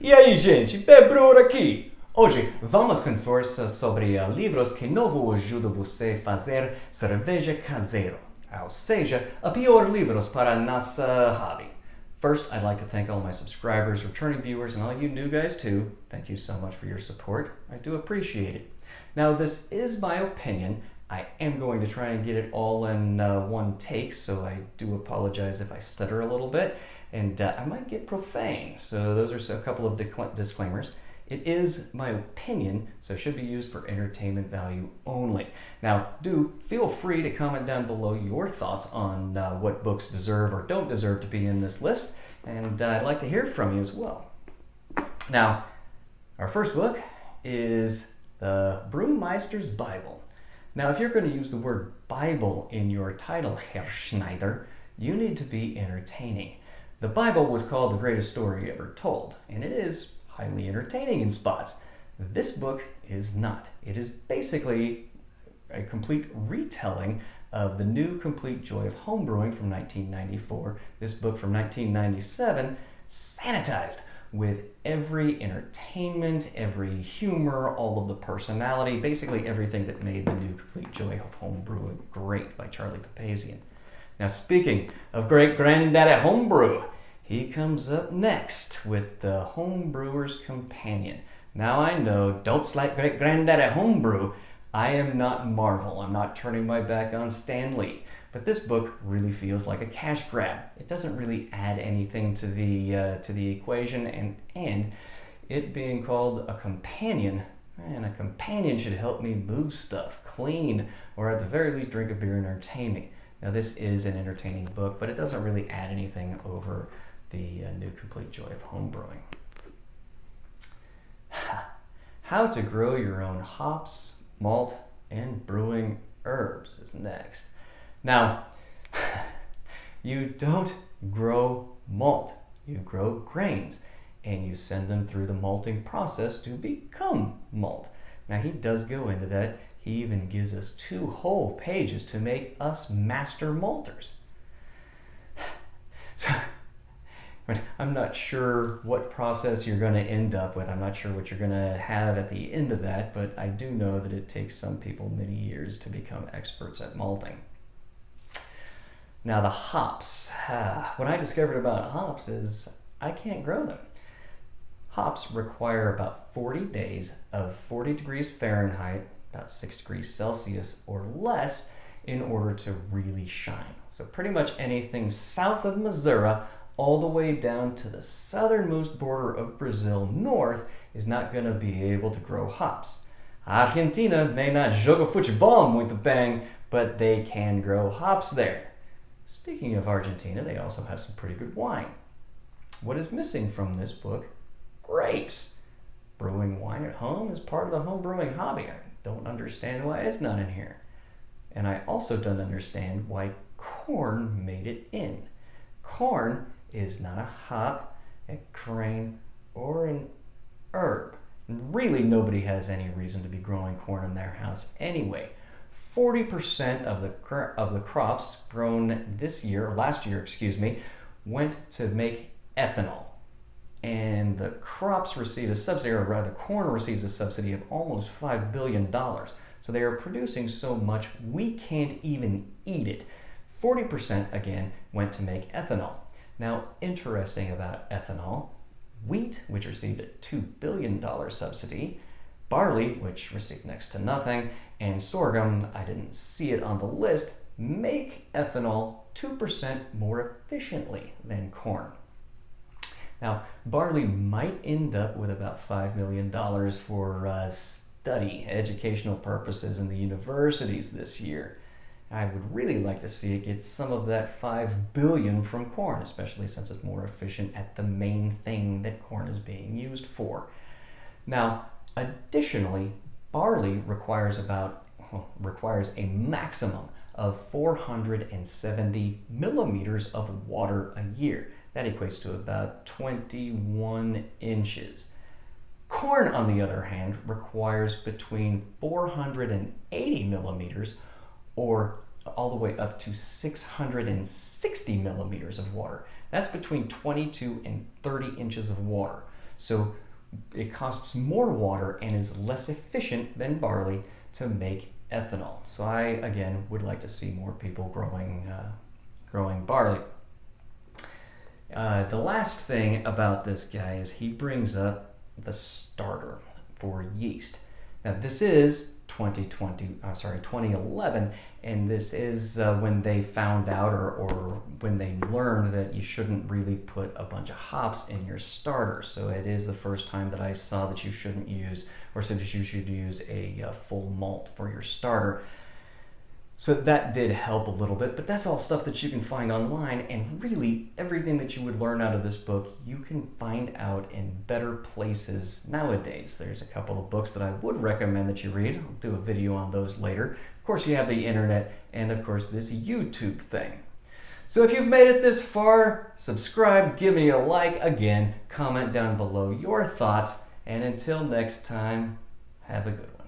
E aí, gente, B.E.D aqui! Hoje vamos conversar sobre livros que novo ajudam você a fazer cerveja caseiro, ou seja, a pior livros para nossa hobby. First, I'd like to thank all my subscribers, returning viewers, and all you new guys too. Thank you so much for your support. I do appreciate it. Now, this is my opinion. I am going to try and get it all in one take, so I do apologize if I stutter a little bit, and I might get profane, so those are a couple of disclaimers. It is my opinion, so it should be used for entertainment value only. Now, do feel free to comment down below your thoughts on what books deserve or don't deserve to be in this list, and I'd like to hear from you as well. Now, our first book is the Brewmeister's Bible. Now, if you're going to use the word Bible in your title, Herr Schneider, you need to be entertaining. The Bible was called the greatest story ever told, and it is highly entertaining in spots. This book is not. It is basically a complete retelling of The New Complete Joy of Homebrewing from 1994, this book from 1997, sanitized with every entertainment, every humor, all of the personality, basically everything that made The New Complete Joy of Homebrewing great by Charlie Papazian. Now, speaking of great granddaddy homebrew, he comes up next with the Homebrewer's Companion. Now, I know, don't slight great granddaddy homebrew. I am not Marvel. I'm not turning my back on Stan Lee. But this book really feels like a cash grab. It doesn't really add anything to the equation, and it being called a companion, man, a companion should help me move stuff, clean, or at the very least drink a beer and entertain me. Now, this is an entertaining book, but it doesn't really add anything over the New Complete Joy of Homebrewing. How to grow your own hops, malt, and brewing herbs is next. Now, you don't grow malt, you grow grains, and you send them through the malting process to become malt. Now, he does go into that. He even gives us 2 whole pages to make us master malters. So, I'm not sure what process you're going to end up with. I'm not sure what you're going to have at the end of that, but I do know that it takes some people many years to become experts at malting. Now, the hops. What I discovered about hops is I can't grow them. Hops require about 40 days of 40 degrees Fahrenheit, about 6 degrees Celsius or less, in order to really shine. So pretty much anything south of Missouri all the way down to the southernmost border of Brazil north is not going to be able to grow hops. Argentina may not joga futebol muito bem, but they can grow hops there. Speaking of Argentina, they also have some pretty good wine. What is missing from this book? Grapes. Brewing wine at home is part of the home brewing hobby. I don't understand why it's not in here. And I also don't understand why corn made it in. Corn is not a hop, a grain, or an herb. And really, nobody has any reason to be growing corn in their house anyway. 40% of the crops grown last year, went to make ethanol. And the crops receive a subsidy, or rather corn receives a subsidy of almost $5 billion. So they are producing so much we can't even eat it. 40% again went to make ethanol. Now, interesting about ethanol, wheat, which received a $2 billion subsidy, barley, which received next to nothing, and sorghum, I didn't see it on the list, make ethanol 2% more efficiently than corn. Now, barley might end up with about $5 million for study, educational purposes in the universities this year. I would really like to see it get some of that $5 billion from corn, especially since it's more efficient at the main thing that corn is being used for. Now, additionally, barley requires a maximum of 470 millimeters of water a year. That equates to about 21 inches. Corn, on the other hand, requires between 480 millimeters or all the way up to 660 millimeters of water. That's between 22 and 30 inches of water. So it costs more water and is less efficient than barley to make ethanol. So I, again, would like to see more people growing barley. The last thing about this guy is he brings up the starter for yeast. Now this is 2011, and this is when they found out or when they learned that you shouldn't really put a bunch of hops in your starter. So it is the first time that I saw that you shouldn't use, or said that you should use a full malt for your starter. So that did help a little bit, but that's all stuff that you can find online, and really everything that you would learn out of this book you can find out in better places nowadays. There's a couple of books that I would recommend that you read. I'll do a video on those later. Of course, you have the internet and of course this YouTube thing. So if you've made it this far, subscribe, give me a like, again, comment down below your thoughts, and until next time, have a good one.